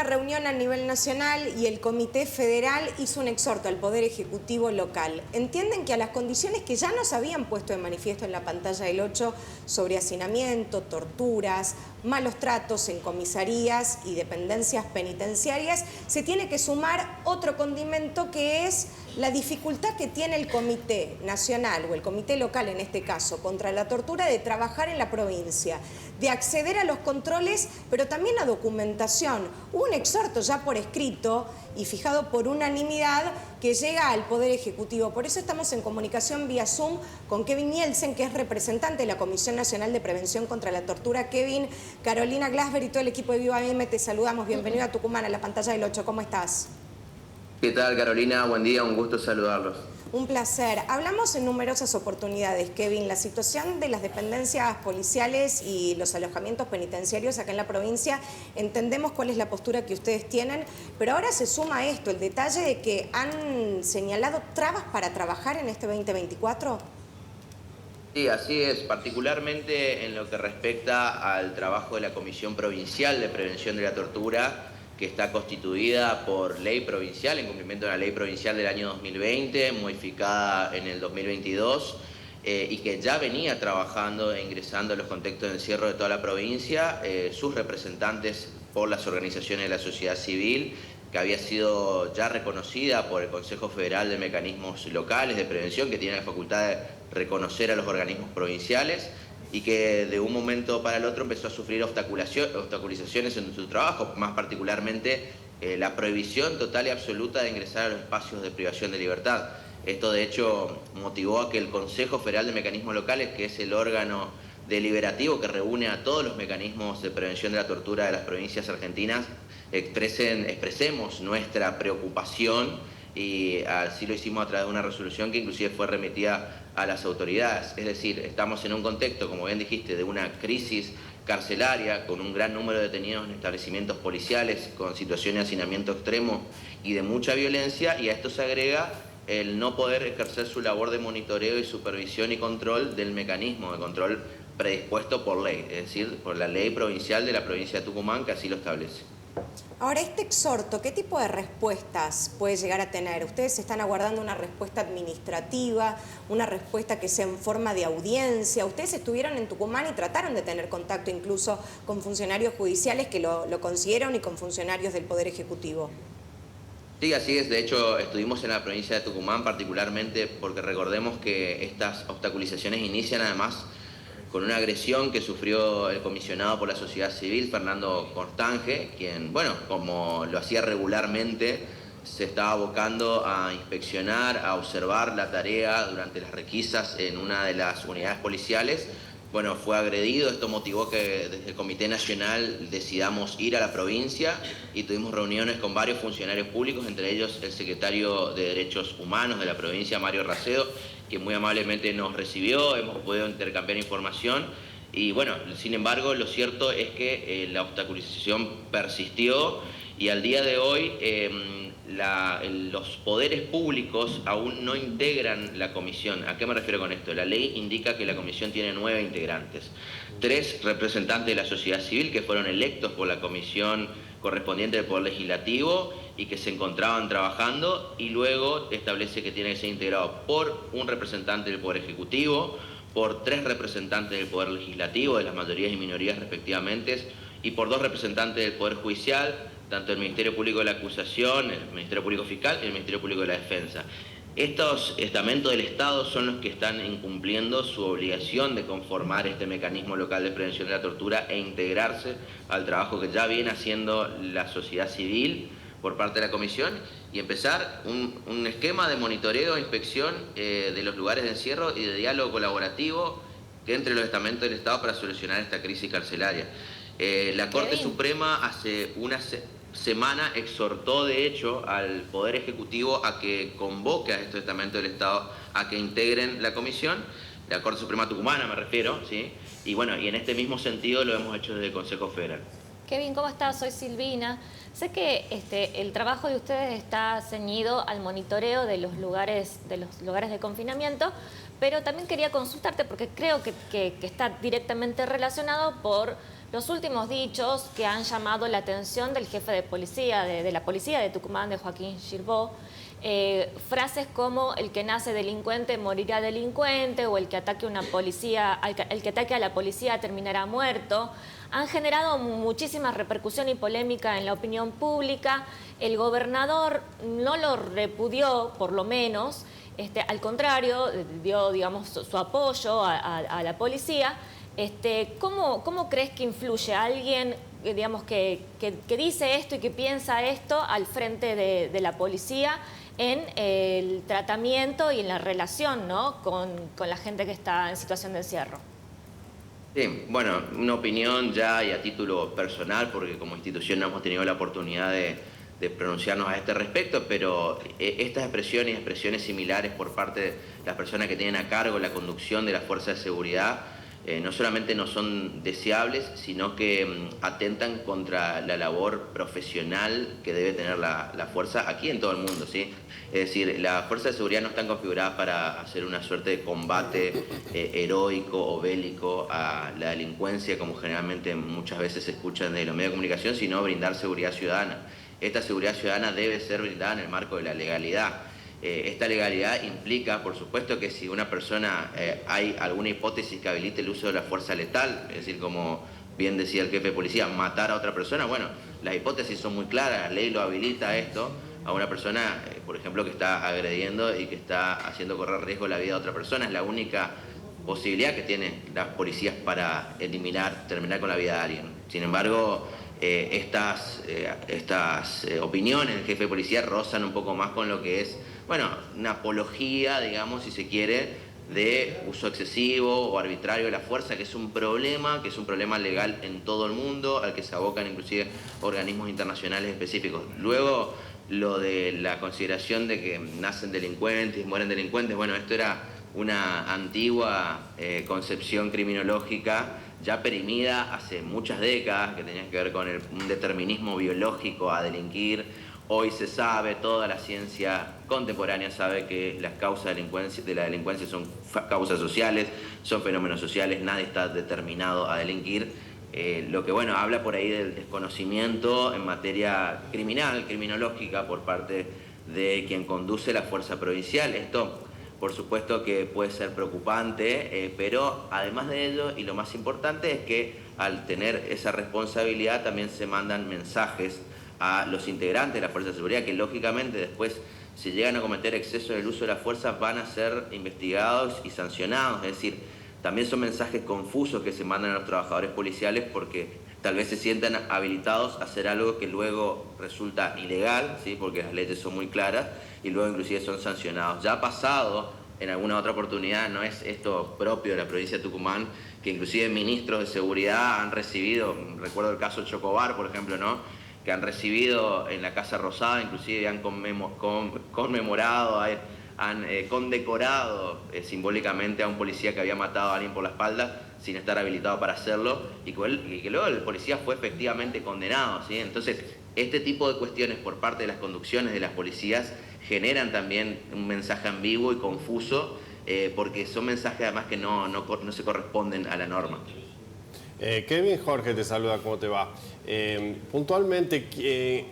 una reunión a nivel nacional y el Comité Federal hizo un exhorto al Poder Ejecutivo local. Entienden que a las condiciones que ya nos habían puesto de manifiesto en la pantalla del 8 sobre hacinamiento, torturas, malos tratos en comisarías y dependencias penitenciarias, se tiene que sumar otro condimento que es la dificultad que tiene el Comité Nacional, o el Comité Local en este caso, contra la tortura de trabajar en la provincia, de acceder a los controles, pero también a documentación. Hubo un exhorto ya por escrito y fijado por unanimidad que llega al Poder Ejecutivo. Por eso estamos en comunicación vía Zoom con Kevin Nielsen, que es representante de la Comisión Nacional de Prevención contra la Tortura. Kevin, Carolina Glasber y todo el equipo de Viva AM te saludamos. Bienvenido a Tucumán, a la pantalla del 8. ¿Cómo estás? ¿Qué tal, Carolina? Buen día, un gusto saludarlos. Un placer. Hablamos en numerosas oportunidades, Kevin, la situación de las dependencias policiales y los alojamientos penitenciarios acá en la provincia. Entendemos cuál es la postura que ustedes tienen, pero ahora se suma esto, el detalle de que han señalado trabas para trabajar en este 2024. Sí, así es, particularmente en lo que respecta al trabajo de la Comisión Provincial de Prevención de la Tortura, que está constituida por ley provincial, en cumplimiento de la ley provincial del año 2020, modificada en el 2022, y que ya venía trabajando e ingresando en los contextos de encierro de toda la provincia, sus representantes por las organizaciones de la sociedad civil, que había sido ya reconocida por el Consejo Federal de Mecanismos Locales de Prevención, que tiene la facultad de reconocer a los organismos provinciales, y que de un momento para el otro empezó a sufrir obstaculizaciones en su trabajo, más particularmente la prohibición total y absoluta de ingresar a los espacios de privación de libertad. Esto de hecho motivó a que el Consejo Federal de Mecanismos Locales, que es el órgano deliberativo que reúne a todos los mecanismos de prevención de la tortura de las provincias argentinas, expresemos nuestra preocupación, y así lo hicimos a través de una resolución que inclusive fue remitida a las autoridades. Es decir, estamos en un contexto, como bien dijiste, de una crisis carcelaria, con un gran número de detenidos en establecimientos policiales, con situaciones de hacinamiento extremo y de mucha violencia, y a esto se agrega el no poder ejercer su labor de monitoreo y supervisión y control del mecanismo de control predispuesto por ley, es decir, por la ley provincial de la provincia de Tucumán, que así lo establece. Ahora, este exhorto, ¿qué tipo de respuestas puede llegar a tener? ¿Ustedes están aguardando una respuesta administrativa, una respuesta que sea en forma de audiencia? Ustedes estuvieron en Tucumán y trataron de tener contacto incluso con funcionarios judiciales que lo consiguieron y con funcionarios del Poder Ejecutivo. Sí, así es. De hecho, estuvimos en la provincia de Tucumán particularmente porque recordemos que estas obstaculizaciones inician además con una agresión que sufrió el comisionado por la sociedad civil, Fernando Cortange, quien, bueno, como lo hacía regularmente, se estaba abocando a inspeccionar, a observar la tarea durante las requisas en una de las unidades policiales. Bueno, fue agredido, esto motivó que desde el Comité Nacional decidamos ir a la provincia y tuvimos reuniones con varios funcionarios públicos, entre ellos el secretario de Derechos Humanos de la provincia, Mario Racedo, que muy amablemente nos recibió, hemos podido intercambiar información y bueno, sin embargo, lo cierto es que la obstaculización persistió y al día de hoy los poderes públicos aún no integran la comisión. ¿A qué me refiero con esto? La ley indica que la comisión tiene 9 integrantes. 3 representantes de la sociedad civil que fueron electos por la comisión correspondiente del Poder Legislativo y que se encontraban trabajando, y luego establece que tiene que ser integrado por un representante del Poder Ejecutivo, por 3 representantes del Poder Legislativo, de las mayorías y minorías respectivamente, y por 2 representantes del Poder Judicial, tanto el Ministerio Público de la Acusación, el Ministerio Público Fiscal y el Ministerio Público de la Defensa. Estos estamentos del Estado son los que están incumpliendo su obligación de conformar este mecanismo local de prevención de la tortura e integrarse al trabajo que ya viene haciendo la sociedad civil por parte de la Comisión y empezar un esquema de monitoreo e inspección de los lugares de encierro y de diálogo colaborativo entre los estamentos del Estado para solucionar esta crisis carcelaria. La Corte Suprema hace una semana exhortó de hecho al Poder Ejecutivo a que convoque a estos estamentos del Estado a que integren la comisión, la Corte Suprema Tucumana me refiero, ¿sí? Y bueno, y en este mismo sentido lo hemos hecho desde el Consejo Federal. Kevin, ¿cómo estás? Soy Silvina. Sé que el trabajo de ustedes está ceñido al monitoreo de los lugares de confinamiento, pero también quería consultarte porque creo que está directamente relacionado por los últimos dichos que han llamado la atención del jefe de policía, de la policía de Tucumán, de Joaquín Girbó. Frases como el que nace delincuente morirá delincuente, o el que ataque a la policía terminará muerto, han generado muchísima repercusión y polémica en la opinión pública. El gobernador no lo repudió, por lo menos, al contrario, dio, digamos, su apoyo a la policía. ¿Cómo crees que influye a alguien, digamos, que dice esto y que piensa esto al frente de la policía en el tratamiento y en la relación, ¿no?, con la gente que está en situación de encierro? Sí, bueno, una opinión ya y a título personal, porque como institución no hemos tenido la oportunidad de pronunciarnos a este respecto, pero estas expresiones y expresiones similares por parte de las personas que tienen a cargo la conducción de las fuerzas de seguridad no solamente no son deseables, sino que atentan contra la labor profesional que debe tener la fuerza aquí en todo el mundo, ¿sí? Es decir, las fuerzas de seguridad no están configuradas para hacer una suerte de combate heroico o bélico a la delincuencia, como generalmente muchas veces se escuchan de los medios de comunicación, sino brindar seguridad ciudadana. Esta seguridad ciudadana debe ser brindada en el marco de la legalidad. Esta legalidad implica, por supuesto, que si una persona, hay alguna hipótesis que habilite el uso de la fuerza letal, es decir, como bien decía el jefe de policía, matar a otra persona, bueno, las hipótesis son muy claras, la ley lo habilita esto a una persona, por ejemplo, que está agrediendo y que está haciendo correr riesgo la vida de otra persona. Es la única posibilidad que tienen las policías para terminar con la vida de alguien. Sin embargo, estas opiniones del jefe de policía rozan un poco más con lo que es, bueno, una apología, digamos, si se quiere, de uso excesivo o arbitrario de la fuerza, que es un problema legal en todo el mundo, al que se abocan inclusive organismos internacionales específicos. Luego, lo de la consideración de que nacen delincuentes y mueren delincuentes, bueno, esto era una antigua concepción criminológica ya perimida hace muchas décadas, que tenía que ver con un determinismo biológico a delinquir. Hoy se sabe, toda la ciencia contemporánea sabe que las causas de la delincuencia son causas sociales, son fenómenos sociales, nadie está determinado a delinquir. Lo que, bueno, habla por ahí del desconocimiento en materia criminológica por parte de quien conduce la fuerza provincial. Esto, por supuesto que puede ser preocupante, pero además de ello, y lo más importante, es que al tener esa responsabilidad también se mandan mensajes a los integrantes de la Fuerza de Seguridad, que lógicamente después, si llegan a cometer exceso en el uso de la fuerza, van a ser investigados y sancionados. Es decir, también son mensajes confusos que se mandan a los trabajadores policiales, porque tal vez se sientan habilitados a hacer algo que luego resulta ilegal, ¿sí?, porque las leyes son muy claras, y luego inclusive son sancionados. Ya ha pasado en alguna otra oportunidad, no es esto propio de la provincia de Tucumán, que inclusive ministros de seguridad han recibido, recuerdo el caso Chocobar, por ejemplo, ¿no?, que han recibido en la Casa Rosada, inclusive han conmemorado, han condecorado simbólicamente a un policía que había matado a alguien por la espalda sin estar habilitado para hacerlo, y que luego el policía fue efectivamente condenado, ¿sí? Entonces, este tipo de cuestiones por parte de las conducciones de las policías generan también un mensaje ambiguo y confuso, porque son mensajes además que no se corresponden a la norma. Kevin, Jorge te saluda, ¿cómo te va? Puntualmente,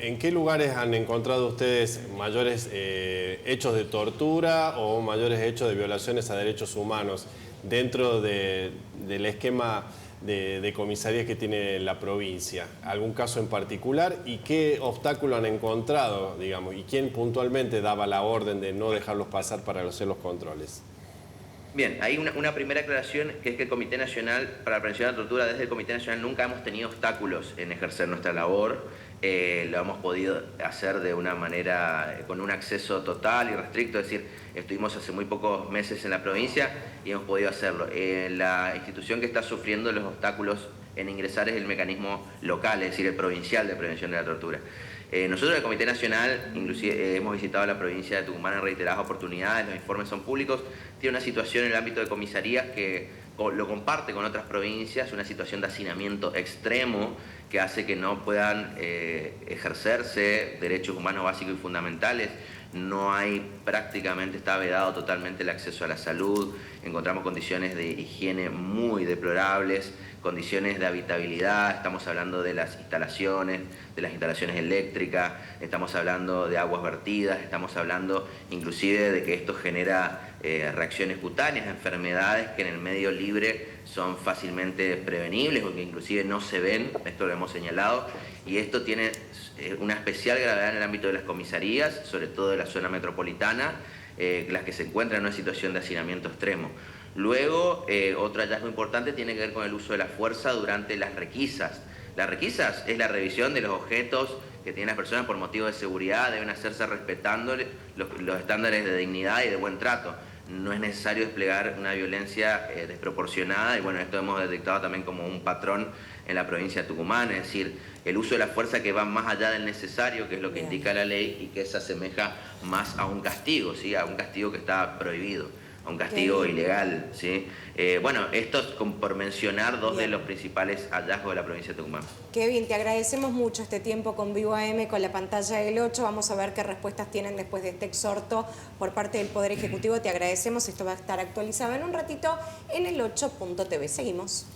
¿en qué lugares han encontrado ustedes mayores hechos de tortura o mayores hechos de violaciones a derechos humanos dentro del esquema de comisarías que tiene la provincia? ¿Algún caso en particular? ¿Y qué obstáculo han encontrado, digamos? ¿Y quién puntualmente daba la orden de no dejarlos pasar para hacer los controles? Bien, hay una primera aclaración, que es que el Comité Nacional para la Prevención de la Tortura, desde el Comité Nacional nunca hemos tenido obstáculos en ejercer nuestra labor. Lo hemos podido hacer de una manera, con un acceso total y restricto, es decir, estuvimos hace muy pocos meses en la provincia y hemos podido hacerlo. La institución que está sufriendo los obstáculos en ingresar es el mecanismo local, es decir, el provincial de prevención de la tortura. Nosotros, el Comité Nacional, inclusive hemos visitado la provincia de Tucumán en reiteradas oportunidades, los informes son públicos, tiene una situación en el ámbito de comisarías que lo comparte con otras provincias, una situación de hacinamiento extremo, que hace que no puedan ejercerse derechos humanos básicos y fundamentales. No hay prácticamente, está vedado totalmente el acceso a la salud, encontramos condiciones de higiene muy deplorables, condiciones de habitabilidad, estamos hablando de las instalaciones eléctricas, estamos hablando de aguas vertidas, estamos hablando inclusive de que esto genera reacciones cutáneas, enfermedades que en el medio libre son fácilmente prevenibles o que inclusive no se ven, esto lo hemos señalado, y esto tiene una especial gravedad en el ámbito de las comisarías, sobre todo de la zona metropolitana, las que se encuentran en una situación de hacinamiento extremo. Luego, otro hallazgo importante tiene que ver con el uso de la fuerza durante las requisas. Las requisas es la revisión de los objetos que tienen las personas por motivo de seguridad, deben hacerse respetando los estándares de dignidad y de buen trato. No es necesario desplegar una violencia desproporcionada y bueno, esto hemos detectado también como un patrón en la provincia de Tucumán, es decir, el uso de la fuerza que va más allá del necesario, que es lo que indica la ley y que se asemeja más a un castigo, ¿sí? A un castigo que está prohibido, a un castigo ilegal, ¿sí? Bueno, esto es por mencionar dos de los principales hallazgos de la provincia de Tucumán. Kevin, te agradecemos mucho este tiempo con Vivo AM, con la pantalla del 8. Vamos a ver qué respuestas tienen después de este exhorto por parte del Poder Ejecutivo. Te agradecemos, esto va a estar actualizado en un ratito en el 8.tv. Seguimos.